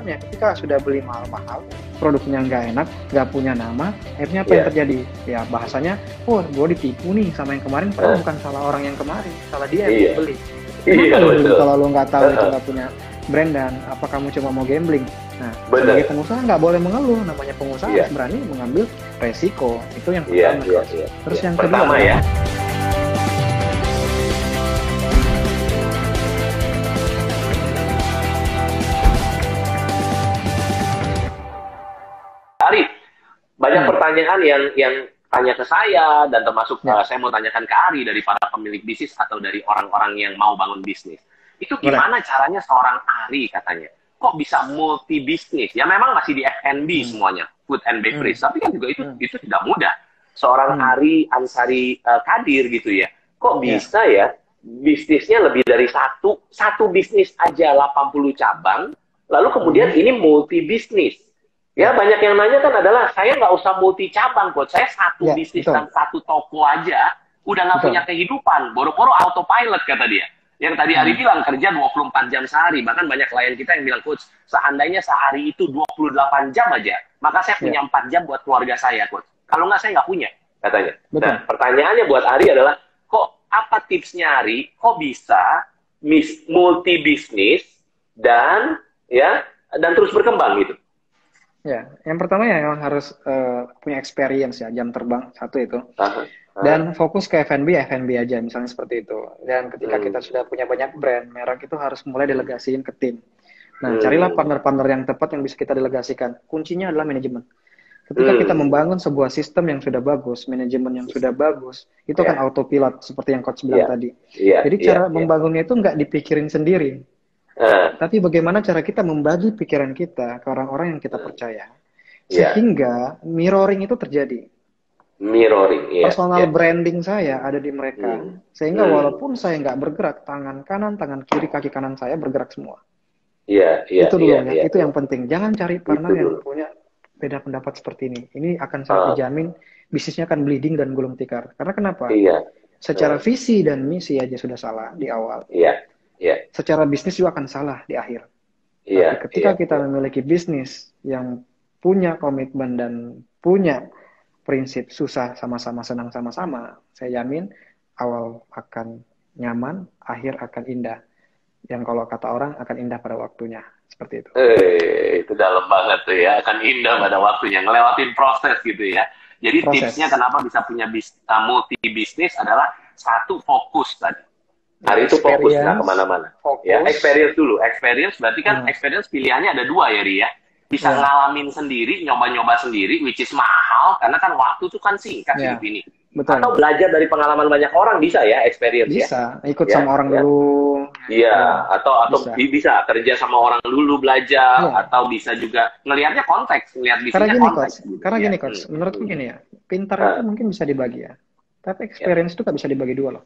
sebenarnya ketika sudah beli mahal-mahal, produknya nggak enak, nggak punya nama, akhirnya apa yang terjadi? Ya bahasanya, oh gue ditipu nih sama yang kemarin, padahal bukan salah orang yang kemarin, salah dia yang beli. Kenapa lu beli kalau lu nggak tahu itu nggak punya brand dan apa kamu cuma mau gambling? Nah, sebagai pengusaha nggak boleh mengeluh, namanya pengusaha harus berani mengambil resiko, itu yang pertama. Terus yang kedua ya. Ari, banyak pertanyaan yang tanya ke saya dan termasuk saya mau tanyakan ke Ari dari para pemilik bisnis atau dari orang-orang yang mau bangun bisnis. Itu gimana caranya seorang Ari katanya? Kok bisa multi bisnis? Ya memang masih di F&B semuanya, food and beverage. Tapi kan juga itu tidak mudah. Seorang Ari Ansari Kadir gitu ya. Kok bisa ya bisnisnya lebih dari satu bisnis aja 80 cabang, lalu kemudian ini multi bisnis. Ya, banyak yang nanya kan adalah, saya nggak usah multi cabang, Coach. Saya satu bisnis dan satu toko aja, udah nggak punya kehidupan. Boro-boro autopilot, kata dia. Yang tadi Ari bilang, kerja 24 jam sehari. Bahkan banyak klien kita yang bilang, Coach, seandainya sehari itu 28 jam aja, maka saya punya 4 jam buat keluarga saya, Coach. Kalau nggak, saya nggak punya, katanya. Nah, pertanyaannya buat Ari adalah, kok apa tipsnya Ari? Kok bisa multi bisnis dan terus berkembang gitu? Ya, yang pertama ya yang harus punya experience ya, jam terbang satu itu. Dan fokus ke F&B aja, misalnya seperti itu. Dan ketika kita sudah punya banyak brand, merek itu harus mulai delegasiin ke tim. Nah, carilah partner-partner yang tepat yang bisa kita delegasikan. Kuncinya adalah manajemen. Ketika kita membangun sebuah sistem yang sudah bagus, manajemen yang sudah bagus, itu akan autopilot seperti yang Coach bilang tadi. Jadi cara membangunnya itu nggak dipikirin sendiri. Tapi bagaimana cara kita membagi pikiran kita ke orang-orang yang kita percaya. Sehingga mirroring itu terjadi. Personal branding saya ada di mereka. Sehingga walaupun saya nggak bergerak, tangan kanan, tangan kiri, kaki kanan saya bergerak semua. Itu dulu ya. Itu yang penting. Jangan cari partner yang punya beda pendapat seperti ini. Ini akan saya jamin bisnisnya akan bleeding dan gulung tikar. Karena kenapa? Secara visi dan misi aja sudah salah di awal. Secara bisnis juga akan salah di akhir. Tapi ketika kita memiliki bisnis yang punya komitmen dan punya prinsip susah sama-sama, senang sama-sama, saya jamin awal akan nyaman, akhir akan indah. Yang kalau kata orang akan indah pada waktunya. Seperti itu. Itu dalam banget tuh ya, akan indah pada waktunya, ngelewatin proses gitu ya. Jadi tipsnya kenapa bisa punya multi bisnis adalah satu, fokus tadi. Hari itu fokus, nggak kemana-mana. Ya, experience dulu. Experience berarti kan experience pilihannya ada dua ya, Ri ya. Bisa ngalamin sendiri, nyoba-nyoba sendiri, which is mahal, karena kan waktu tuh kan singkat hidup ini. Betul. Atau belajar dari pengalaman banyak orang, bisa ya, experience bisa. Ikut sama orang dulu. Atau bisa kerja sama orang dulu, belajar, atau bisa juga ngelihatnya konteks, ngelihat bisnisnya konteks. Karena gini, Coach, menurutku gini ya, pintar itu mungkin bisa dibagi ya. Tapi experience itu nggak bisa dibagi dua loh.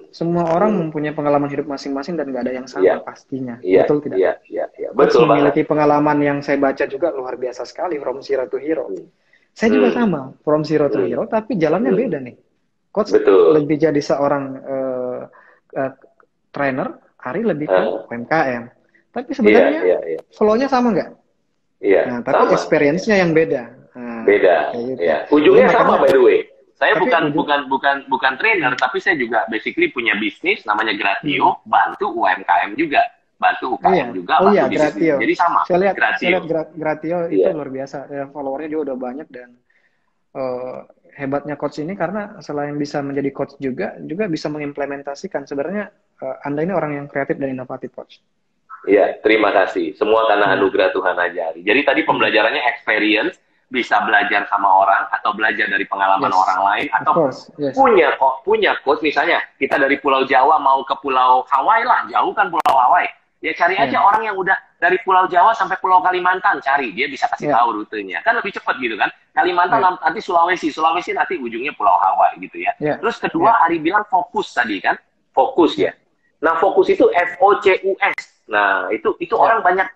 Semua orang mempunyai pengalaman hidup masing-masing dan nggak ada yang sama pastinya. Betul tidak? Betul. Memiliki pengalaman yang saya baca juga luar biasa sekali, From Zero to Hero. Saya juga sama, From Zero to Hero, tapi jalannya beda nih. Coach lebih jadi seorang trainer, Ari lebih ke UMKM. Tapi sebenarnya flow-nya sama nggak? Nah, tapi experience-nya yang beda. Nah, beda. Gitu. Ujungnya sama by the way. Saya bukan trainer, tapi saya juga basically punya bisnis namanya Gratio, bantu UMKM juga, bantu UKM juga, bantu bisnis. Gratio. Jadi sama. Saya lihat Gratio itu luar biasa, followernya juga udah banyak dan hebatnya coach ini karena selain bisa menjadi coach juga bisa mengimplementasikan. Sebenarnya Anda ini orang yang kreatif dan inovatif, coach. Iya, terima kasih. Semua karena anugerah Tuhan aja. Jadi tadi pembelajarannya experience. Bisa belajar sama orang atau belajar dari pengalaman orang lain atau punya coach, misalnya kita dari Pulau Jawa mau ke Pulau Hawaii lah, jauh kan Pulau Hawaii, ya cari aja orang yang udah dari Pulau Jawa sampai Pulau Kalimantan, cari dia bisa kasih tahu rutenya, kan lebih cepat gitu kan. Kalimantan nanti Sulawesi nanti ujungnya Pulau Hawaii gitu ya. Terus kedua Ari bilang fokus tadi kan, fokus ya. Nah fokus itu FOCUS. Nah itu orang banyak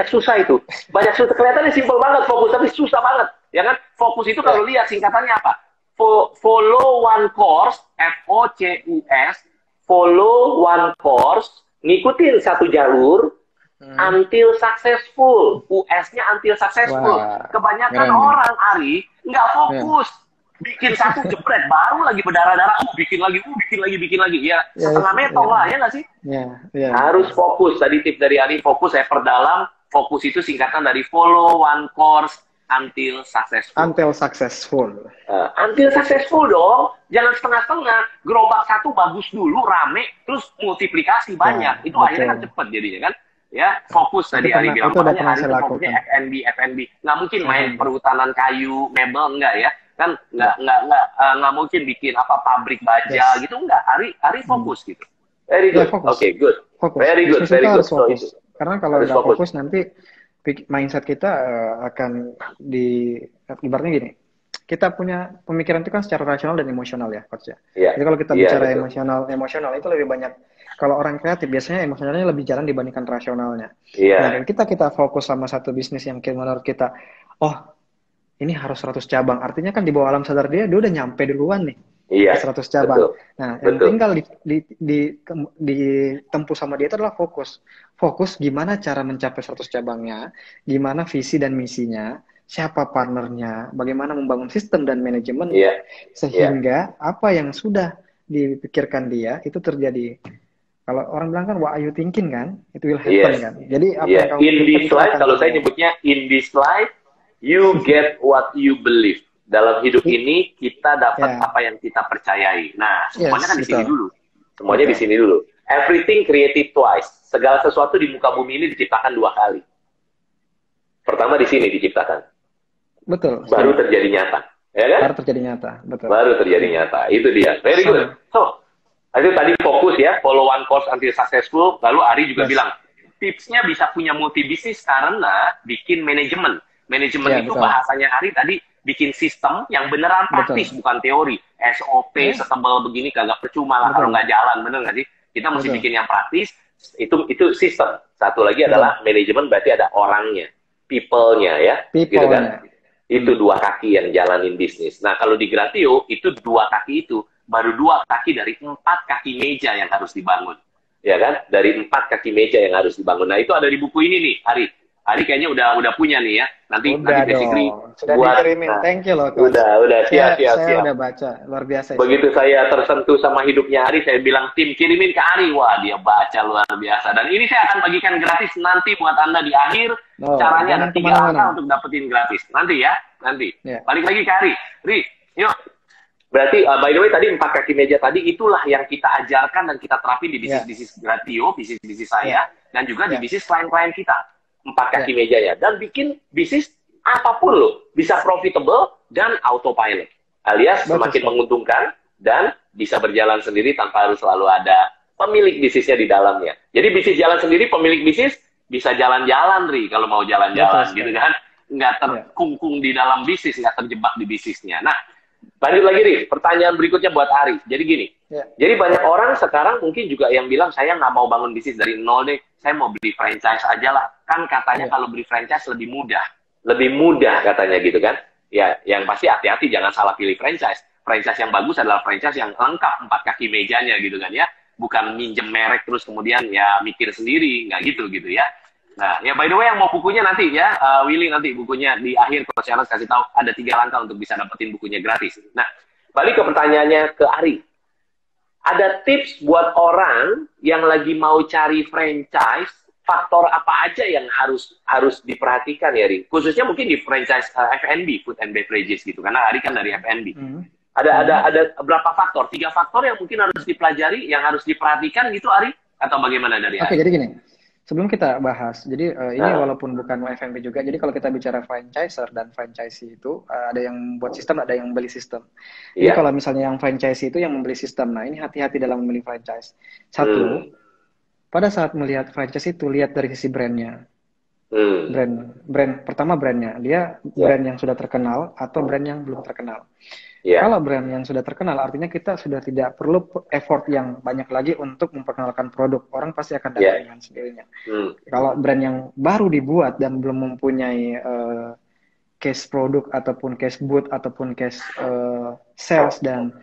susah itu. Banyak susah, kelihatannya simpel banget fokus, tapi susah banget. Ya kan? Fokus itu kalau lihat singkatannya apa? Follow one course, FOCUS, follow one course, ngikutin satu jalur, until successful. US-nya until successful. Wah, Kebanyakan keren nih. orang, Ari, nggak fokus. Bikin satu jebret, baru lagi berdarah-darah, bikin lagi. Ya, setengah metong lah, ya nggak sih? Harus fokus. Tadi tips dari Ari, fokus, saya perdalam. Fokus itu singkatan dari follow one course until successful. Until successful. Until successful dong. Jangan setengah-setengah. Gerobak satu bagus dulu, rame, terus multiplikasi banyak. Itu akhirnya kan cepet jadinya kan. Ya, fokus tadi Ari bilang. Makanya Ari itu fokusnya F&B. Nggak mungkin main perhutanan kayu, mebel, enggak ya. Kan nggak mungkin bikin apa pabrik baja gitu, enggak. Ari fokus gitu. Very good. Oke, good. Fokus. Very good. So, karena kalau nggak fokus nanti mindset kita akan ibaratnya gini. Kita punya pemikiran itu kan secara rasional dan emosional ya, Coach ya. Jadi kalau kita bicara emosional itu lebih banyak. Kalau orang kreatif biasanya emosionalnya lebih jarang dibandingkan rasionalnya. Nah, dan kita fokus sama satu bisnis yang menurut kita, ini harus 100 cabang. Artinya kan di bawah alam sadar dia udah nyampe duluan nih. 100 cabang. Betul. Nah, yang tinggal ditempuh sama dia itu adalah fokus. Fokus gimana cara mencapai 100 cabangnya, gimana visi dan misinya, siapa partnernya, bagaimana membangun sistem dan manajemen, sehingga apa yang sudah dipikirkan dia itu terjadi. Kalau orang bilang kan, what are you thinking kan, it will happen kan. Jadi apa yang kamu in this life, kalau saya nyebutnya in this life, you get what you believe. Dalam hidup ini kita dapat apa yang kita percayai. Nah, semuanya kan di sini dulu. Semuanya di sini dulu. Everything created twice. Segala sesuatu di muka bumi ini diciptakan 2 kali. Pertama di sini diciptakan. Betul. Baru terjadi nyata. Ya kan? Baru terjadi nyata. Betul. Baru terjadi nyata. Itu dia. Very good. So, itu tadi fokus ya. Follow one course until successful. Lalu Ari juga bilang, tipsnya bisa punya multi bisnis karena bikin manajemen. Manajemen itu bahasanya Ari tadi bikin sistem yang beneran praktis, bukan teori. SOP setebal begini kagak percuma lah kalau nggak jalan, bener nggak sih? Kita mesti bikin yang praktis. Itu sistem. Satu lagi adalah manajemen, berarti ada orangnya, people-nya ya, gitu kan? Itu 2 kaki yang jalanin bisnis. Nah kalau di Gratio itu 2 kaki itu baru 2 kaki dari 4 kaki meja yang harus dibangun, ya kan? Dari 4 kaki meja yang harus dibangun. Nah itu ada di buku ini nih, Ari kayaknya udah punya nih ya. Nanti basically sudah dikirimin. Thank you loh, Coach. Udah siap. Saya udah baca, luar biasa. Begitu saya tersentuh sama hidupnya Ari, saya bilang tim kirimin ke Ari. Wah, dia baca luar biasa. Dan ini saya akan bagikan gratis nanti buat Anda di akhir. Caranya ada 3 langkah untuk dapetin gratis. Nanti ya, nanti. Balik lagi ke Ari. Ri, yuk. Berarti by the way tadi 4 kaki meja tadi itulah yang kita ajarkan dan kita terapin di bisnis Gratio, bisnis saya dan juga di bisnis klien-klien kita. 4 kaki meja ya, dan bikin bisnis apapun loh, bisa profitable dan autopilot, alias semakin menguntungkan dan bisa berjalan sendiri tanpa harus selalu ada pemilik bisnisnya di dalamnya. Jadi bisnis jalan sendiri, pemilik bisnis bisa jalan-jalan, Ri, kalau mau jalan-jalan gitu kan, nggak terkungkung di dalam bisnis, nggak terjebak di bisnisnya. Nah, lanjut lagi, Ri, pertanyaan berikutnya buat Ari. Jadi gini, jadi banyak orang sekarang mungkin juga yang bilang, saya nggak mau bangun bisnis dari nol deh, saya mau beli franchise aja lah. Kan katanya kalau beli franchise lebih mudah. Lebih mudah katanya gitu kan. Ya, yang pasti hati-hati, jangan salah pilih franchise. Franchise yang bagus adalah franchise yang lengkap 4 kaki mejanya gitu kan ya. Bukan minjem merek terus kemudian ya mikir sendiri, nggak gitu ya. Nah, ya by the way yang mau bukunya nanti ya, Willy nanti bukunya di akhir Coach Charles kasih tahu ada 3 langkah untuk bisa dapetin bukunya gratis. Nah, balik ke pertanyaannya ke Ari. Ada tips buat orang yang lagi mau cari franchise, faktor apa aja yang harus diperhatikan ya, Ri? Khususnya mungkin di franchise F&B, food and beverages gitu, karena Ari kan dari F&B. Ada berapa faktor? 3 faktor yang mungkin harus dipelajari, yang harus diperhatikan gitu, Ari? Atau bagaimana dari Ari? Oke, jadi gini. Sebelum kita bahas, jadi ini walaupun bukan F&B juga, jadi kalau kita bicara franchiser dan franchisee itu, ada yang buat sistem, ada yang membeli sistem. Jadi kalau misalnya yang franchisee itu yang membeli sistem, nah ini hati-hati dalam memilih franchise. Satu, pada saat melihat franchise itu, lihat dari sisi brandnya. Brand pertama brandnya, dia brand yang sudah terkenal atau brand yang belum terkenal. Kalau brand yang sudah terkenal, artinya kita sudah tidak perlu effort yang banyak lagi untuk memperkenalkan produk. Orang pasti akan datang dengan sendirinya. Kalau brand yang baru dibuat dan belum mempunyai case produk ataupun case booth ataupun case sales dan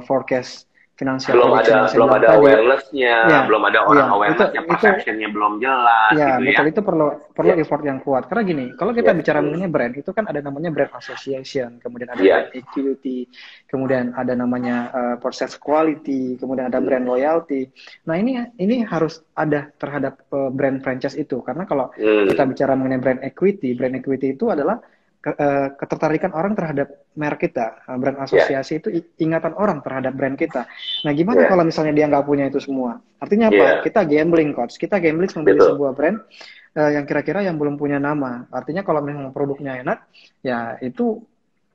forecast financial belum ada awareness-nya, belum ada orang awareness-nya, perception-nya belum jelas gitu betul, ya. itu perlu effort yang kuat. Karena gini, kalau kita bicara mengenai brand, itu kan ada namanya brand association, kemudian ada brand equity, kemudian ada namanya process quality, kemudian ada brand loyalty. Nah, ini harus ada terhadap brand franchise itu. Karena kalau kita bicara mengenai brand equity itu adalah ketertarikan orang terhadap merek kita. Brand asosiasi itu ingatan orang terhadap brand kita. Nah, gimana kalau misalnya dia nggak punya itu semua? Artinya apa? Kita gambling, coach. Kita gambling membeli sebuah brand yang kira-kira yang belum punya nama. Artinya kalau memang produknya enak, ya itu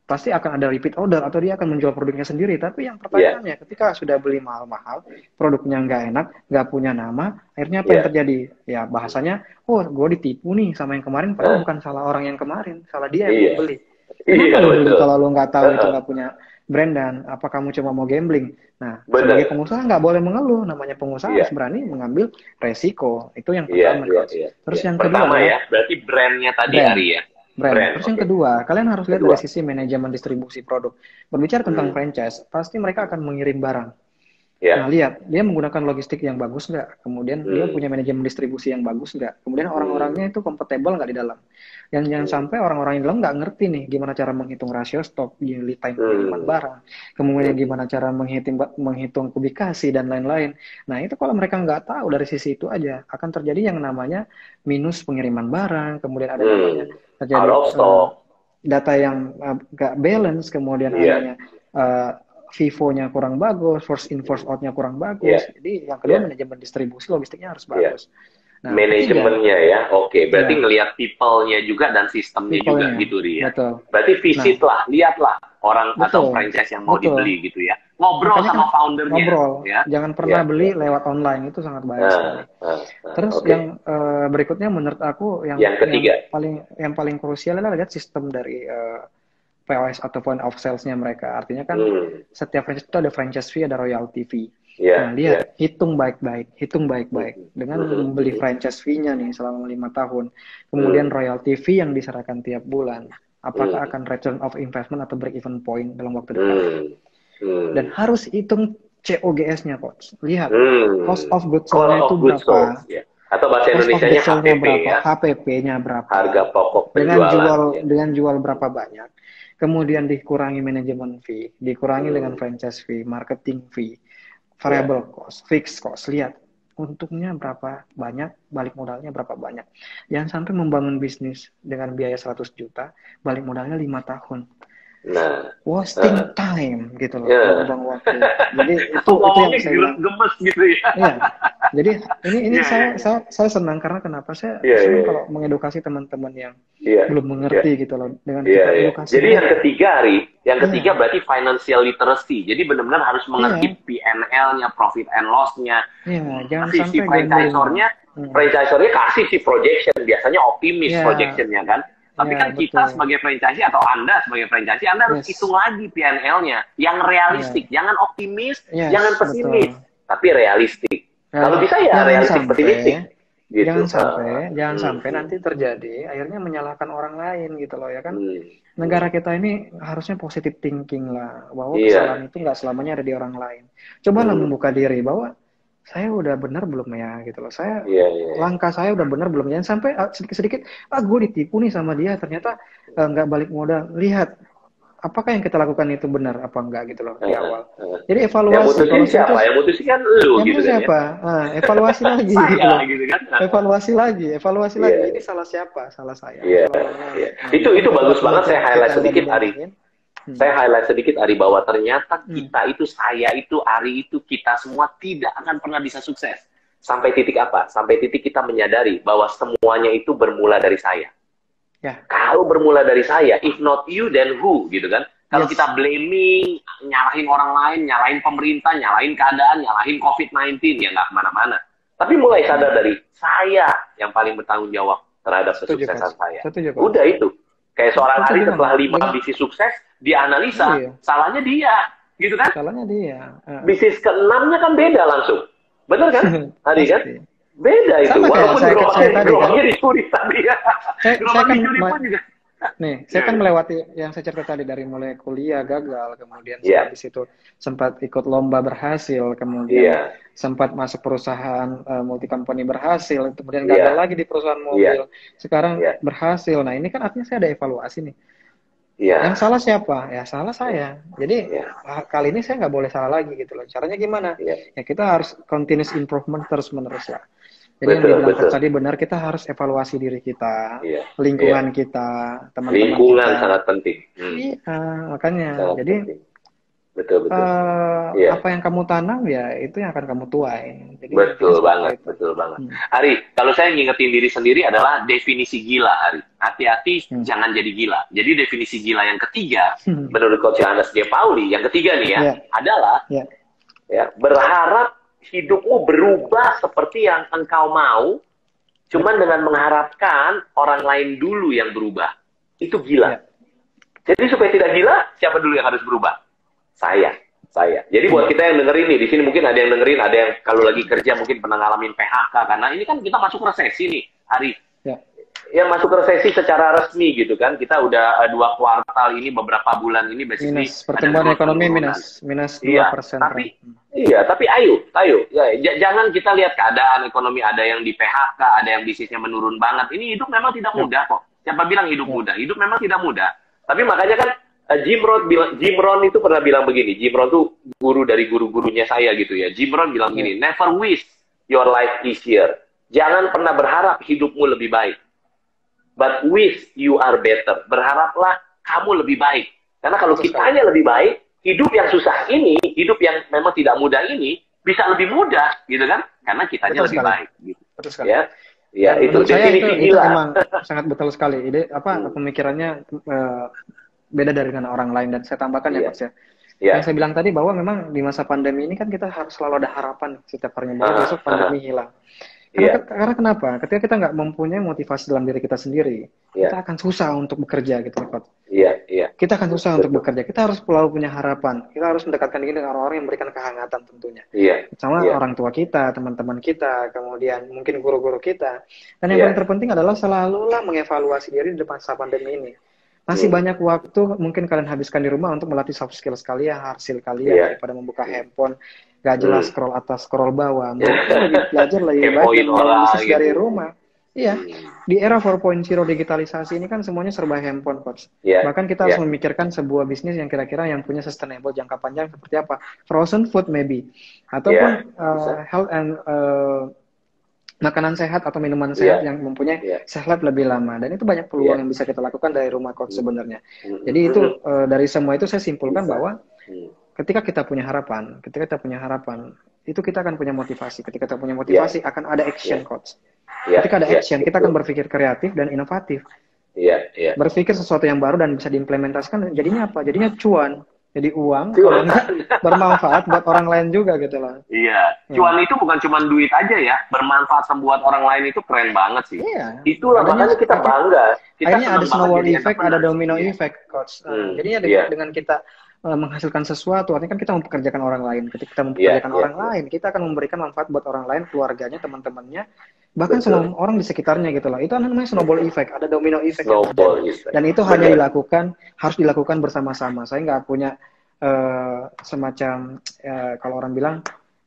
pasti akan ada repeat order atau dia akan menjual produknya sendiri. Tapi yang pertanyaannya, ketika sudah beli mahal-mahal, produknya nggak enak, nggak punya nama, akhirnya apa yang terjadi? Ya bahasanya, oh gue ditipu nih sama yang kemarin, padahal bukan salah orang yang kemarin, salah dia yang mau beli. Kenapa lu beli kalau lu nggak tahu itu nggak punya brand, dan apa kamu cuma mau gambling? Nah, sebagai pengusaha nggak boleh mengeluh. Namanya pengusaha harus berani mengambil resiko. Itu yang pertama. Terus yang kedua, berarti brandnya tadi Ari ya. Brand. Terus yang kedua, kalian harus lihat dari sisi manajemen distribusi produk. Berbicara tentang franchise, pasti mereka akan mengirim barang. Nah, lihat, dia menggunakan logistik yang bagus nggak? Kemudian dia punya manajemen distribusi yang bagus nggak? Kemudian orang-orangnya itu kompatibel nggak di dalam? Dan jangan sampai orang-orang yang dalam nggak ngerti nih gimana cara menghitung rasio stok, lead time pengiriman barang, kemudian gimana cara menghitung kubikasi dan lain-lain. Nah, itu kalau mereka nggak tahu dari sisi itu aja, akan terjadi yang namanya minus pengiriman barang, kemudian ada namanya terjadi data yang nggak balance, kemudian adanya FIFO-nya kurang bagus, first in first out-nya kurang bagus. Jadi yang kedua manajemen distribusi logistiknya harus bagus. Nah, manajemennya ya, oke. Berarti ngelihat people-nya juga dan sistemnya juga gitu dia. Berarti visit lah, lihatlah orang atau franchise yang mau dibeli gitu ya. Ngobrol sama foundernya. Jangan pernah beli lewat online, itu sangat bahaya sekali. Terus yang berikutnya menurut aku yang ketiga, yang paling krusial adalah lihat sistem dari POS atau point of sales-nya mereka. Artinya kan setiap franchise itu ada franchise fee, ada royalty fee. Nah, lihat, hitung baik-baik. Dengan membeli franchise fee-nya nih selama 5 tahun. Kemudian royalty fee yang diserahkan tiap bulan. Apakah akan return of investment atau break even point dalam waktu dekat? Dan harus hitung COGS-nya, Coach. Lihat, cost of goods sold-nya itu berapa. Atau bahasa Indonesianya HPP ya. HPP-nya berapa. Harga pokok penjualan. Dengan jual berapa banyak. Kemudian dikurangi manajemen fee, dikurangi dengan franchise fee, marketing fee, variable cost, fixed cost. Lihat, untungnya berapa banyak, balik modalnya berapa banyak. Jangan sampai membangun bisnis dengan biaya 100 juta, balik modalnya 5 tahun. Wasting time gitu loh, buang waktu. Jadi itu yang saya gemes gitu ya. Jadi ini saya senang karena kenapa saya senang kalau mengedukasi teman-teman yang belum mengerti gitu loh dengan edukasi. Jadi yang ketiga yang ketiga berarti financial literacy. Jadi benar-benar harus mengerti P&L-nya, profit and loss-nya. Jangan si sampai franchisornya kasih si projection, biasanya optimis projection-nya kan. Tapi kan kita sebagai franchisee atau Anda sebagai franchisee, Anda harus hitung lagi P&L-nya yang realistik, jangan optimis, jangan pesimis, tapi realistik. Kalau bisa ya realistik pesimistik. Gitu. Jangan sampai nanti terjadi akhirnya menyalahkan orang lain gitu loh ya kan. Negara kita ini harusnya positive thinking lah, bahwa kesalahan itu nggak selamanya ada di orang lain. Cobalah membuka diri bahwa saya udah benar belum ya gitu loh. Saya langkah saya udah benar belum, jangan sampai sedikit-sedikit gue ditipu nih sama dia, ternyata nggak balik modal. Lihat apakah yang kita lakukan itu benar apa enggak gitu loh di awal. Jadi evaluasi. Yang mutusin siapa? Yang mutusin kan lu gitu kan. Siapa? Nah, evaluasi lagi gitu kan. Evaluasi lagi. Ini salah siapa? Salah saya. Itu bagus banget, saya highlight sedikit Ari. Saya highlight sedikit Ari, bahwa ternyata kita itu, saya itu, Ari itu, kita semua tidak akan pernah bisa sukses. Sampai titik apa? Sampai titik kita menyadari bahwa semuanya itu bermula dari saya. Kalau bermula dari saya, if not you, then who? Gitu kan? Kalau kita blaming, nyalahin orang lain, nyalahin pemerintah, nyalahin keadaan, nyalahin COVID-19, ya nggak kemana-mana. Tapi mulai sadar dari saya yang paling bertanggung jawab terhadap kesuksesan saya. Udah itu. Kayak seorang Ari setelah 5 bisnis sukses, dia analisa, salahnya dia, gitu kan? Salahnya dia. Bisnis ke-6-nya kan beda langsung. Bener kan? Ari kan? Beda itu. Sama walaupun saya tadi kan. dicuri tadi ya. Gerobaknya dicuri pun juga. Nih, saya kan melewati yang saya cerita tadi dari mulai kuliah gagal, kemudian Iya, di situ sempat ikut lomba berhasil, kemudian iya, sempat masuk perusahaan multi company berhasil, kemudian gagal iya, lagi di perusahaan iya, mobil, sekarang iya, berhasil. Nah, ini kan artinya saya ada evaluasi nih. Yang iya, salah siapa? Ya salah iya, saya. Jadi iya, kali ini saya nggak boleh salah lagi gitu loh. Caranya gimana? iya. Ya kita harus continuous improvement terus menerus lah. Jadi yang Betul, dibilang Coach betul. tadi benar, kita harus evaluasi diri kita, Iya, iya. lingkungan kita, teman-teman Lingkungan kita. sangat penting. Iya, makanya. Sangat Jadi penting. Betul, betul. Iya. apa yang kamu tanam ya itu yang akan kamu tuai. Jadi intinya Betul seperti banget, itu. betul banget. Hmm. Ari, kalau saya ngingetin diri sendiri adalah definisi gila, Ari. Hati-hati jangan jadi gila. Jadi definisi gila yang ketiga, menurut Coach Johannes J. Pauli, yang ketiga nih ya, Yeah. adalah Yeah. ya berharap hidupmu berubah seperti yang engkau mau, cuman dengan mengharapkan orang lain dulu yang berubah. Itu gila. Yeah. Jadi supaya tidak gila, siapa dulu yang harus berubah? Saya. Jadi buat kita yang dengerin nih, di sini mungkin ada yang dengerin, ada yang kalau lagi kerja mungkin pernah ngalamin PHK, karena ini kan kita masuk resesi nih, Ari. Yeah. Yang masuk resesi secara resmi gitu kan, kita udah 2 kuartal ini, beberapa bulan ini basically Minus pertumbuhan ekonomi minus 2%. Iya, tapi ayo, ya, jangan kita lihat keadaan ekonomi, ada yang di PHK, ada yang bisnisnya menurun banget. Ini hidup memang tidak mudah kok. Siapa bilang hidup mudah? Hidup memang tidak mudah. Tapi makanya kan Jim Rohn itu pernah bilang begini. Jim Rohn tuh guru dari guru-gurunya saya gitu ya. Jim Rohn bilang gini, never wish your life easier. Jangan pernah berharap hidupmu lebih baik. But wish you are better. Berharaplah kamu lebih baik. Karena kalau kitanya lebih baik, hidup yang susah ini, hidup yang memang tidak mudah ini, bisa lebih mudah, gitu kan? Karena kitanya lebih baik. Gitu. Betul sekali. Ya, itu definisi itu gila. emang sangat betul sekali. Ide pemikirannya beda dengan orang lain, dan saya tambahkan ya Coach ya. Yang saya bilang tadi bahwa memang di masa pandemi ini kan kita harus selalu ada harapan setiap harinya bahwa besok pandemi hilang. Karena kenapa? Ketika kita nggak mempunyai motivasi dalam diri kita sendiri, kita akan susah untuk bekerja gitu, Coach. Kita akan susah untuk bekerja. Kita harus selalu punya harapan. Kita harus mendekatkan diri dengan orang-orang yang memberikan kehangatan tentunya. Sama orang tua kita, teman-teman kita, kemudian mungkin guru-guru kita. Dan yang paling terpenting adalah selalulah mengevaluasi diri di depan masa pandemi ini. Masih banyak waktu mungkin kalian habiskan di rumah untuk melatih soft skills kalian, hard skill kalian, daripada membuka handphone, gak jelas scroll atas, scroll bawah. Mungkin belajar lebih baik bisnis dari rumah. Iya, di era 4.0 digitalisasi ini kan semuanya serba handphone, Coach. Bahkan kita harus memikirkan sebuah bisnis yang kira-kira yang punya sustainable jangka panjang seperti apa. Frozen food maybe. Ataupun health and makanan sehat atau minuman sehat yang mempunyai shelf life lebih lama. Dan itu banyak peluang yang bisa kita lakukan dari rumah, Coach, sebenarnya. Jadi itu dari semua itu saya simpulkan bahwa ketika kita punya harapan, itu kita akan punya motivasi. Ketika kita punya motivasi, akan ada action, Coach. Ketika ada action, kita akan berpikir kreatif dan inovatif. Berpikir sesuatu yang baru dan bisa diimplementasikan, jadinya apa? Jadinya cuan. Jadi uang, bermanfaat buat orang lain juga gitu loh. Cuan itu bukan cuma duit aja ya, bermanfaat buat orang lain itu keren banget sih. Itulah makanya kita bangga. Akhirnya ada snowball effect, ada domino effect, Coach. Jadinya dengan kita menghasilkan sesuatu, artinya kan kita mempekerjakan orang lain. Ketika kita mempekerjakan orang lain, kita akan memberikan manfaat buat orang lain, keluarganya, teman-temannya, bahkan semua orang di sekitarnya gitu loh. Itu namanya snowball effect, ada domino effect. Dan itu hanya harus dilakukan bersama-sama. Saya nggak punya semacam kalau orang bilang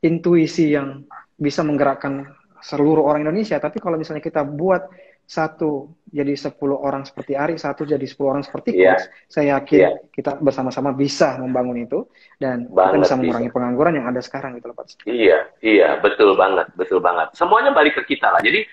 intuisi yang bisa menggerakkan seluruh orang Indonesia. Tapi kalau misalnya kita buat satu jadi 10 orang seperti Ari, satu jadi 10 orang seperti Coach, saya yakin kita bersama-sama bisa membangun itu, dan kita bisa mengurangi pengangguran yang ada sekarang gitu loh, Coach. Iya, betul banget. Semuanya balik ke kita lah. Jadi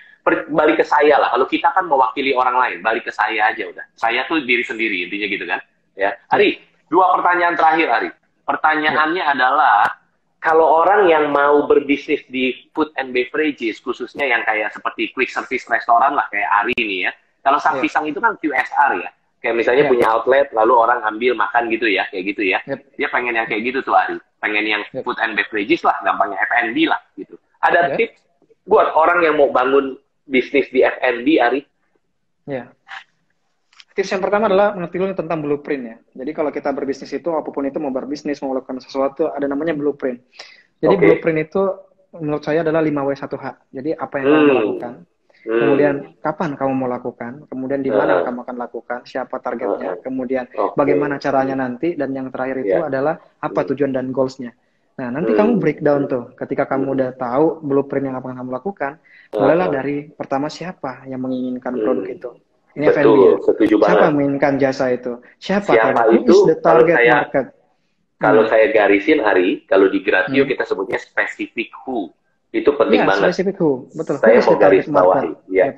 balik ke saya lah. Kalau kita kan mewakili orang lain, balik ke saya aja udah. Saya tuh diri sendiri intinya gitu kan. Ya, Ari, 2 pertanyaan terakhir, Ari. Pertanyaannya adalah, kalau orang yang mau berbisnis di food and beverages, khususnya yang kayak seperti quick service restoran lah, kayak Ari ini ya. Kalau Pisang itu kan QSR ya. Kayak misalnya punya outlet, lalu orang ambil makan gitu ya, kayak gitu ya. Dia pengen yang kayak gitu tuh, Ari. Pengen yang food and beverages lah, gampangnya F&B lah gitu. Ada tips buat orang yang mau bangun bisnis di F&B, Ari? Tips yang pertama adalah mengerti dulu tentang blueprint ya. Jadi kalau kita berbisnis itu, apapun itu, mau berbisnis, mau melakukan sesuatu, ada namanya blueprint. Jadi blueprint itu menurut saya adalah 5W1H. Jadi apa yang kamu lakukan, Kemudian kapan kamu mau lakukan, kemudian di mana kamu akan lakukan, siapa targetnya, kemudian bagaimana caranya nanti, dan yang terakhir itu adalah apa tujuan dan goals-nya. Nah, nanti kamu breakdown tuh, ketika kamu udah tahu blueprint yang akan kamu lakukan, mulailah dari pertama siapa yang menginginkan produk itu. Ini F&B ya. Siapa yang menginginkan jasa itu? Siapa itu? Who is the target market? Kalau saya garisin, Ari, kalau di Gratio kita sebutnya specific who. Itu penting banget. Specific who, betul. Saya mau garis bawahi. Iya.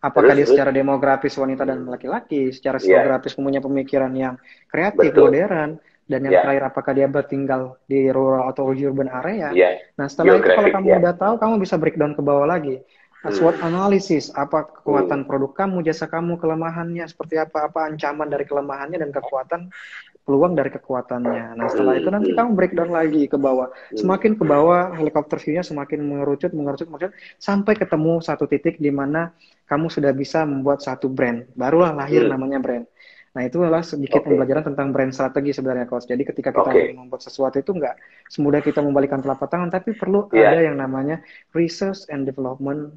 Apakah dia secara demografis wanita dan laki-laki, secara psikografis punya pemikiran yang kreatif, modern, dan yang terakhir apakah dia bertinggal di rural atau urban area. Nah, setelah itu kalau kamu udah tahu, kamu bisa breakdown ke bawah lagi. SWOT analisis, apa kekuatan produk kamu, jasa kamu, kelemahannya, seperti apa ancaman dari kelemahannya dan kekuatan, peluang dari kekuatannya. Nah, setelah itu nanti kamu breakdown lagi ke bawah. Semakin ke bawah, helikopter view-nya semakin mengerucut, sampai ketemu satu titik di mana kamu sudah bisa membuat satu brand. Barulah lahir namanya brand. Nah, itu adalah sedikit pembelajaran tentang brand strategi sebenarnya, Coach. Jadi ketika kita membuat sesuatu itu nggak semudah kita membalikkan telapak tangan, tapi perlu ada yang namanya research and development,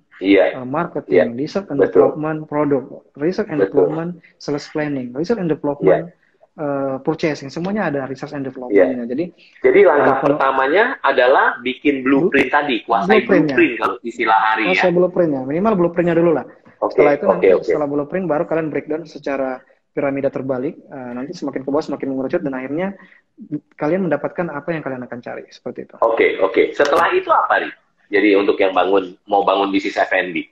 marketing, research and development product, research and development sales planning, research and development purchasing, semuanya ada research and development-nya. Jadi langkah pertamanya adalah bikin blueprint tadi, kuasai blueprint kalau istilah Ari ya. Kuasai blueprint-nya, minimal blueprint-nya dulu lah. Setelah itu nanti setelah blueprint baru kalian breakdown secara piramida terbalik, nanti semakin ke bawah semakin mengerucut, dan akhirnya kalian mendapatkan apa yang kalian akan cari, seperti itu. Oke. Setelah itu apa, Ri? Jadi untuk yang mau bangun bisnis F&B?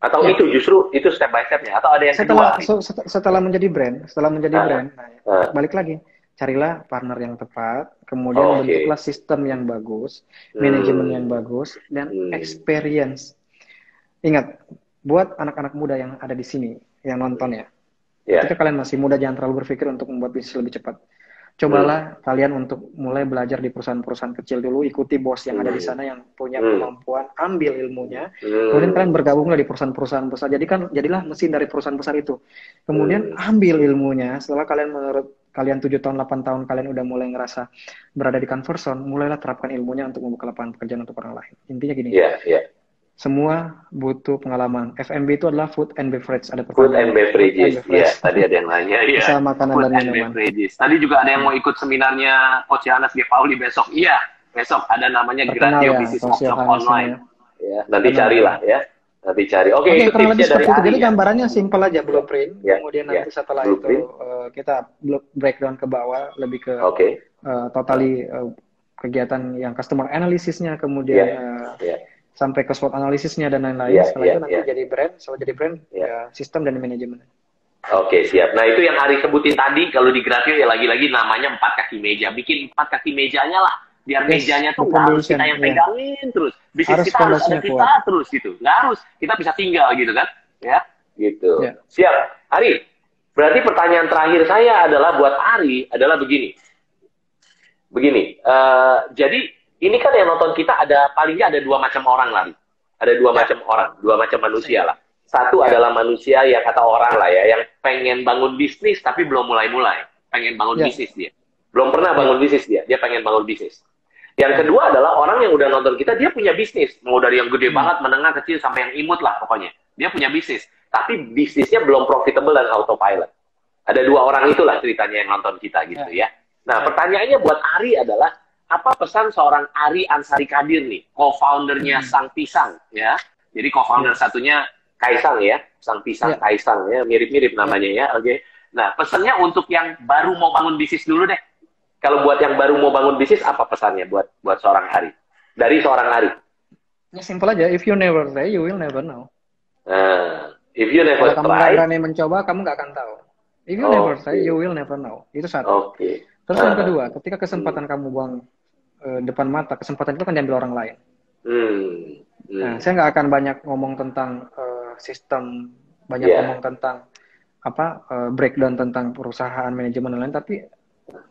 Atau itu justru itu step by step-nya? Atau ada yang kedua? Setelah menjadi brand, balik lagi, carilah partner yang tepat, kemudian bentuklah sistem yang bagus, manajemen yang bagus, dan experience. Ingat, buat anak-anak muda yang ada di sini, yang nonton ya, ketika kalian masih muda, jangan terlalu berpikir untuk membuat bisnis lebih cepat. Cobalah kalian untuk mulai belajar di perusahaan-perusahaan kecil dulu, ikuti bos yang ada di sana yang punya kemampuan, ambil ilmunya, kemudian kalian bergabunglah di perusahaan-perusahaan besar. Jadilah mesin dari perusahaan besar itu. Kemudian ambil ilmunya, setelah kalian 7 tahun, 8 tahun, kalian udah mulai ngerasa berada di comfort zone, mulailah terapkan ilmunya untuk membuka lapangan pekerjaan untuk orang lain. Intinya gini. Semua butuh pengalaman. F&B itu adalah food and beverage. Ada food and beverages. Iya, tadi ada yang nanya. Bisa makanan food dan minuman. Tadi juga ada yang mau ikut seminarnya Coach Yohanes G. Pauli besok. Iya, besok ada namanya Gratio Business Workshop Online. Ya, nanti carilah ya. Nanti cari. Oke, itu tipsnya dari Ari. Jadi gambarannya simpel aja, blueprint. Kemudian nanti setelah itu kita breakdown ke bawah, lebih ke totally kegiatan yang customer analysisnya, kemudian sampai ke SWOT analisisnya dan lain-lain. Setelah itu nanti jadi brand, sistem dan manajemen. Oke, siap. Nah, itu yang Ari sebutin tadi, kalau di Gratio ya lagi-lagi namanya 4 kaki meja. Bikin 4 kaki mejanya lah, biar mejanya tuh nggak harus kita yang pegangin terus. Bisnis kita harus ada kita terus gitu. Nggak harus, kita bisa tinggal gitu kan. Ya, gitu. Siap. Ari, berarti pertanyaan terakhir saya adalah buat Ari, adalah begini. Jadi, ini kan yang nonton kita paling nggak ada 2 macam orang lah. Ada 2 macam orang, 2 macam manusia lah. Satu adalah manusia yang kata orang lah ya, yang pengen bangun bisnis tapi belum mulai-mulai. Pengen bangun bisnis dia. Belum pernah bangun bisnis dia pengen bangun bisnis. Yang kedua adalah orang yang udah nonton kita, dia punya bisnis. Mau dari yang gede banget, menengah, kecil, sampai yang imut lah pokoknya. Dia punya bisnis. Tapi bisnisnya belum profitable dan autopilot. Ada 2 orang itulah ceritanya yang nonton kita gitu ya. Nah, pertanyaannya buat Ari adalah, apa pesan seorang Ari Ansari Kadir nih, co-foundernya Sang Pisang ya. Jadi co-founder satunya Kaisang ya, Sang Pisang Kaisang ya, mirip-mirip namanya ya. Oke. Nah, pesannya untuk yang baru mau bangun bisnis dulu deh. Kalau buat yang baru mau bangun bisnis, apa pesannya buat seorang Ari? Dari seorang Ari. Ya simple aja, if you never try, you will never know. If you never try, kamu nggak berani mencoba, kamu nggak akan tahu. If you never try, you will never know. Itu satu. Terus yang kedua, ketika kesempatan kamu buang depan mata, kesempatan itu kan diambil orang lain. Nah, saya nggak akan banyak ngomong tentang sistem, banyak ngomong tentang breakdown tentang perusahaan, manajemen dan lain, tapi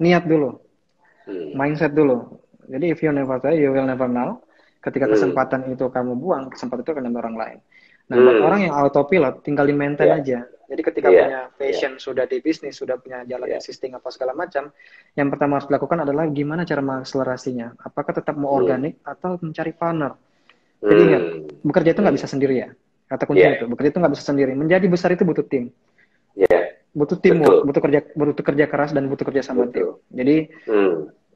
niat dulu, mindset dulu. Jadi if you never try, you will never know. Ketika kesempatan itu kamu buang, kesempatan itu akan diambil orang lain. Nah, buat orang yang autopilot, tinggal di maintain aja. Jadi ketika punya passion, sudah di bisnis, sudah punya jalan existing apa segala macam, yang pertama harus dilakukan adalah gimana cara mengakselerasinya. Apakah tetap mau organik atau mencari partner. Jadi ingat, bekerja itu nggak bisa sendiri ya. Kata kuncinya itu, bekerja itu nggak bisa sendiri. Menjadi besar itu butuh tim. Butuh teamwork, butuh kerja keras dan butuh kerja sama tim. Jadi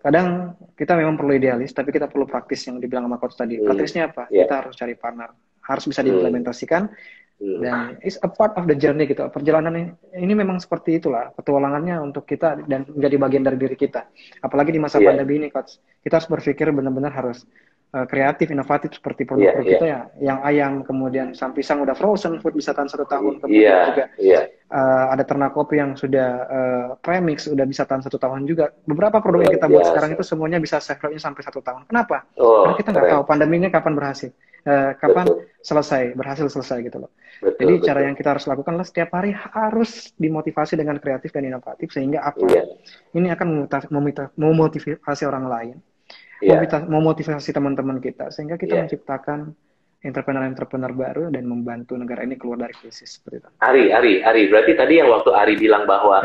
kadang kita memang perlu idealis, tapi kita perlu praktis yang dibilang sama coach tadi. Praktisnya apa? Kita harus cari partner, harus bisa diimplementasikan, dan it's a part of the journey gitu. Perjalanan ini memang seperti itulah, petualangannya untuk kita dan menjadi bagian dari diri kita. Apalagi di masa pandemi ini, coach, kita harus berpikir benar-benar harus kreatif, inovatif seperti produk kita ya, yang ayam kemudian pisang udah frozen food bisa tahan 1 tahun, kemudian juga ada ternak kopi yang sudah premix udah bisa tahan 1 tahun juga. Beberapa produk yang kita buat sekarang itu semuanya bisa shelf life-nya sampai 1 tahun. Kenapa? Karena kita nggak tahu pandemi ini kapan berhasil, kapan berhasil selesai gitu loh. Jadi cara yang kita harus lakukan adalah setiap hari harus dimotivasi dengan kreatif dan inovatif, sehingga ini akan memotivasi orang lain. Memotivasi teman-teman kita, sehingga kita menciptakan entrepreneur baru dan membantu negara ini keluar dari krisis seperti itu. Ari, berarti tadi yang waktu Ari bilang bahwa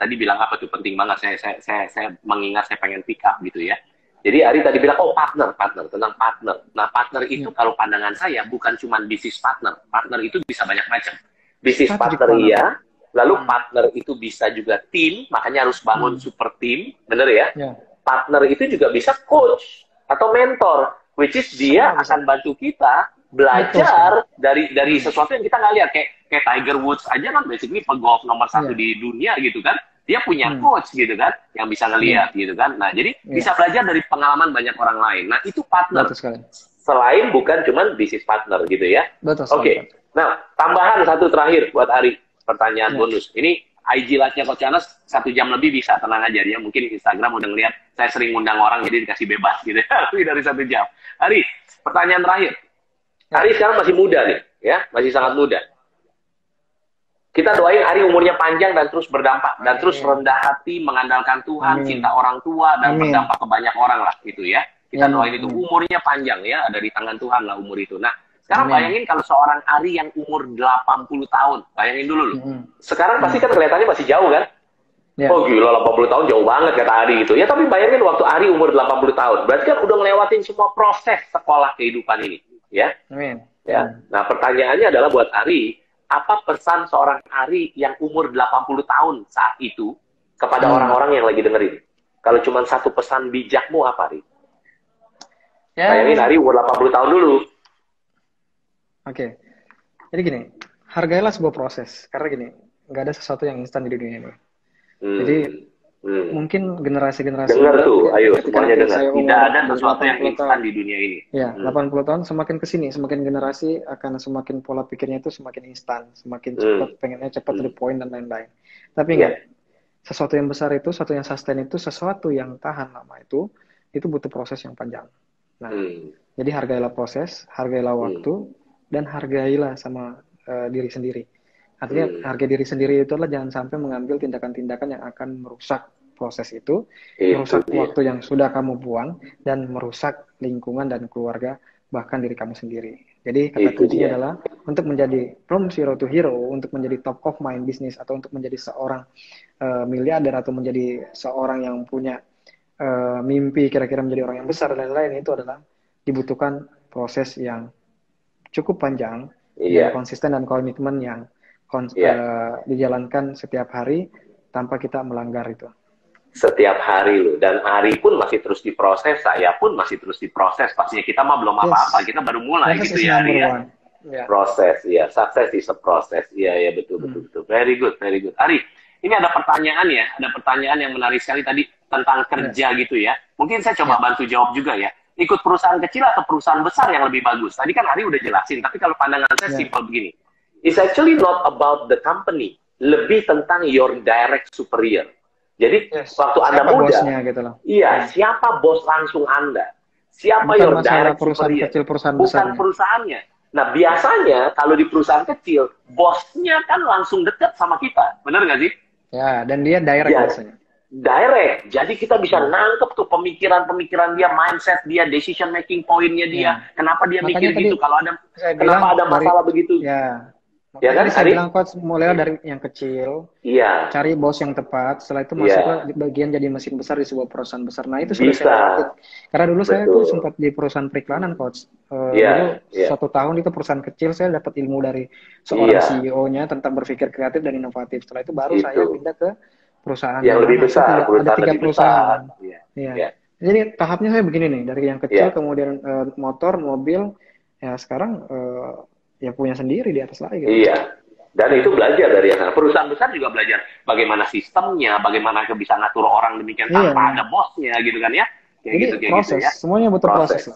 tadi bilang apa tuh, penting banget, saya mengingat, saya pengen pick up gitu ya. Jadi Ari tadi bilang partner tentang partner. Nah, partner itu kalau pandangan saya bukan cuma bisnis partner itu bisa banyak macam. Bisnis partner iya, lalu partner itu bisa juga tim, makanya harus bangun super tim, bener ya? Partner itu juga bisa coach atau mentor, which is dia akan bantu kita belajar dari sesuatu yang kita nggak lihat. Kayak Tiger Woods aja kan basically pegolf nomor 1 di dunia gitu kan, dia punya coach gitu kan yang bisa ngelihat gitu kan. Nah, jadi bisa belajar dari pengalaman banyak orang lain. Nah, itu partner selain bukan cuman bisnis partner gitu ya. Oke. Nah, tambahan satu terakhir buat Ari, pertanyaan bonus ini. IG live-nya Coach Anas 1 jam lebih bisa, tenang aja. Dia mungkin Instagram udah ngeliat saya sering ngundang orang jadi dikasih bebas gitu. Lebih dari 1 jam. Ari, pertanyaan terakhir. Ari sekarang masih muda nih, ya, masih sangat muda. Kita doain Ari umurnya panjang dan terus berdampak dan terus rendah hati, mengandalkan Tuhan, cinta orang tua dan berdampak ke banyak orang lah gitu ya. Kita doain itu umurnya panjang ya, ada di tangan Tuhan lah umur itu. Nah, sekarang bayangin kalau seorang Ari yang umur 80 tahun, bayangin dulu loh. Sekarang pasti kan kelihatannya masih jauh kan? Oh gila, 80 tahun jauh banget kata Ari gitu. Ya tapi bayangin waktu Ari umur 80 tahun, berarti kan udah ngelewatin semua proses sekolah kehidupan ini, ya. Ya. Nah, pertanyaannya adalah buat Ari, apa pesan seorang Ari yang umur 80 tahun saat itu kepada orang-orang yang lagi dengerin? Kalau cuma satu pesan bijakmu apa, Ari? Bayangin Ari umur 80 tahun dulu. Oke, jadi gini, hargailah sebuah proses. Karena gini, nggak ada sesuatu yang instan di dunia ini. Jadi mungkin generasi-generasi dengar tuh, ayo semuanya dengar. Tidak ada sesuatu yang instan di dunia ini. Ya, 80 tahun semakin kesini, semakin generasi akan semakin pola pikirnya itu semakin instan, semakin cepat, pengennya cepat to the point dan lain-lain. Tapi enggak, sesuatu yang besar itu, sesuatu yang sustain itu, sesuatu yang tahan lama itu butuh proses yang panjang. Nah, jadi hargailah proses, hargailah waktu, dan hargailah sama diri sendiri. Artinya harga diri sendiri itu adalah jangan sampai mengambil tindakan-tindakan yang akan merusak proses itu, merusak waktu yang sudah kamu buang, dan merusak lingkungan dan keluarga, bahkan diri kamu sendiri. Jadi kata kuncinya adalah untuk menjadi from zero to hero, untuk menjadi top of mind business, atau untuk menjadi seorang miliarder, atau menjadi seorang yang punya mimpi kira-kira menjadi orang yang besar dan lain-lain, itu adalah dibutuhkan proses yang cukup panjang, yang konsisten dan komitmen yang dijalankan setiap hari tanpa kita melanggar itu. Setiap hari loh, dan Ari pun masih terus diproses, saya pun masih terus diproses. Pastinya kita mah belum apa-apa, kita baru mulai gitu ya, Ari ya. Proses, ya, sukses is a process. Iya, betul. Very good. Ari, ini ada pertanyaan ya, yang menarik sekali tadi tentang kerja gitu ya. Mungkin saya coba bantu jawab juga ya. Ikut perusahaan kecil atau perusahaan besar yang lebih bagus? Tadi kan Ari udah jelasin, tapi kalau pandangan saya simpel begini. It's actually not about the company, lebih tentang your direct superior. Jadi waktu Anda muda, gitu loh. Siapa bos langsung Anda? Siapa bukan your direct superior? Kecil, bukan besarnya. Perusahaannya. Nah biasanya kalau di perusahaan kecil, bosnya kan langsung dekat sama kita, benar nggak sih? Ya, dan dia direct biasanya. Direct, jadi kita bisa nangkep tuh pemikiran-pemikiran dia, mindset dia, decision making pointnya dia. Kenapa dia mikir gitu? Kalau ada, kenapa ada masalah begitu? Ya kan, saya bilang coach, mulai dari yang kecil, cari bos yang tepat, setelah itu masuk ke bagian jadi mesin besar di sebuah perusahaan besar. Nah itu sudah saya lakukan. Karena dulu saya tuh sempat di perusahaan periklanan coach. Dulu 1 tahun itu perusahaan kecil, saya dapat ilmu dari seorang CEO-nya tentang berpikir kreatif dan inovatif. Setelah itu baru saya pindah ke perusahaan yang lebih besar, ada 3 perusahaan. Jadi tahapnya saya begini nih, dari yang kecil kemudian motor, mobil, ya sekarang ya punya sendiri di atas lagi. Gitu. Iya. Dan itu belajar dari yang sana. Perusahaan besar juga belajar bagaimana sistemnya, bagaimana bisa ngatur orang demikian tanpa ada bosnya gitu kan ya. Kayak jadi proses, gitu ya. Semuanya butuh proses.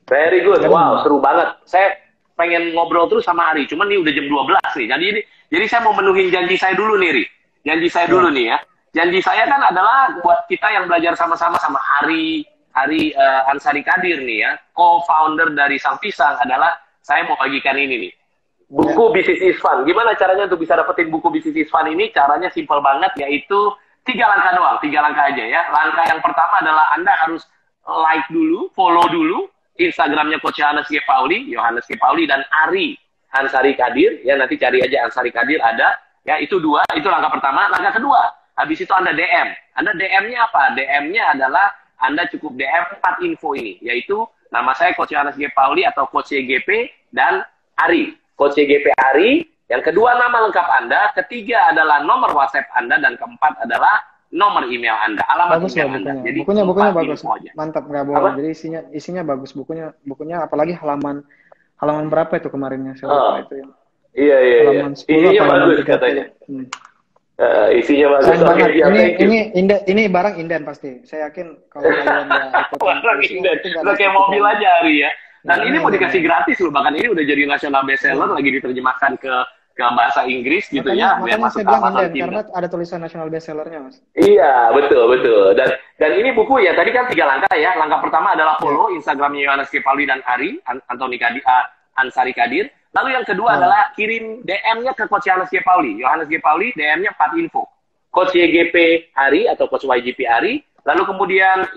Very good. Wow, seru banget. Saya pengen ngobrol terus sama Ari, cuman ini udah jam 12 nih. Jadi saya mau menuhin janji saya dulu nih, Ri. Janji saya dulu nih ya. Janji saya kan adalah buat kita yang belajar sama-sama sama Ari Ansari Kadir nih ya, co-founder dari Sang Pisang adalah saya mau bagikan ini nih. Buku Business is Fun. Gimana caranya untuk bisa dapetin buku Business is Fun ini? Caranya simple banget, yaitu 3 langkah doang. 3 langkah aja ya. Langkah yang pertama adalah Anda harus like dulu, follow dulu Instagramnya Coach Yohanes G. Pauli dan Ari Ansari Kadir. Ya nanti cari aja Ansari Kadir ada. Ya itu 2, itu langkah pertama. Langkah kedua, habis itu Anda DM. Anda DM-nya apa? DM-nya adalah Anda cukup DM 4 info ini, yaitu nama saya Coach Yohanes G. Pauli atau Coach YGP dan Ari. Coach YGP Ari, yang kedua nama lengkap Anda, ketiga adalah nomor WhatsApp Anda, dan keempat adalah nomor email Anda, alamat bagus email Anda. Jadi bukunya bagus, mantap, nggak bohong. Jadi isinya bagus bukunya apalagi halaman berapa itu kemarinnya saya lupa itu ya. Iya. Halaman 10 isinya bagus katanya. Isinya bagus. Ini barang inden pasti. Saya yakin kalau kalian nggak ikut barang inden, lo kayak mobil aja Ari ya. Dan ini mau dikasih gratis loh, bahkan ini udah jadi national bestseller, lagi diterjemahkan ke bahasa Inggris gitu ya. Makanya saya bilang inden, karena ada tulisan national bestsellernya mas. Iya betul. Dan ini buku ya tadi kan 3 langkah ya. Langkah pertama adalah follow Instagramnya Yohanes G. Pauli dan Ari Ansari Kadir. Lalu yang kedua adalah kirim DM-nya ke Coach Yohanes G. Pauli. Yohanes G. Pauli, DM-nya 4 info. Coach YGP Ari atau Coach YGP Ari. Lalu kemudian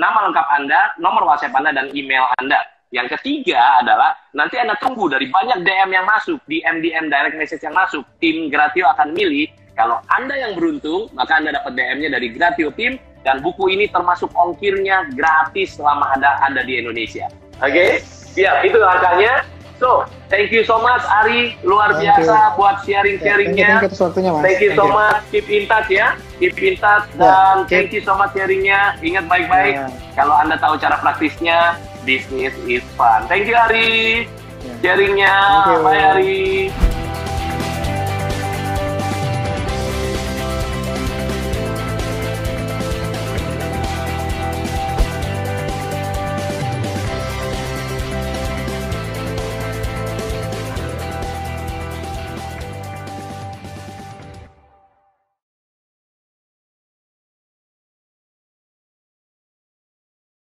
nama lengkap Anda, nomor WhatsApp Anda, dan email Anda. Yang ketiga adalah nanti Anda tunggu dari banyak DM yang masuk, DM direct message yang masuk. Tim Gratio akan milih. Kalau Anda yang beruntung, maka Anda dapat DM-nya dari Gratio Team. Dan buku ini termasuk ongkirnya gratis selama ada di Indonesia. Oke? Siap, itu langkahnya. So, thank you so much Ari, luar biasa buat sharing-sharingnya. Thank you so much, keep in touch ya, dan thank you so much sharingnya. Ingat baik-baik, kalau Anda tahu cara praktisnya, business is fun. Thank you Ari, sharingnya, bye Ari.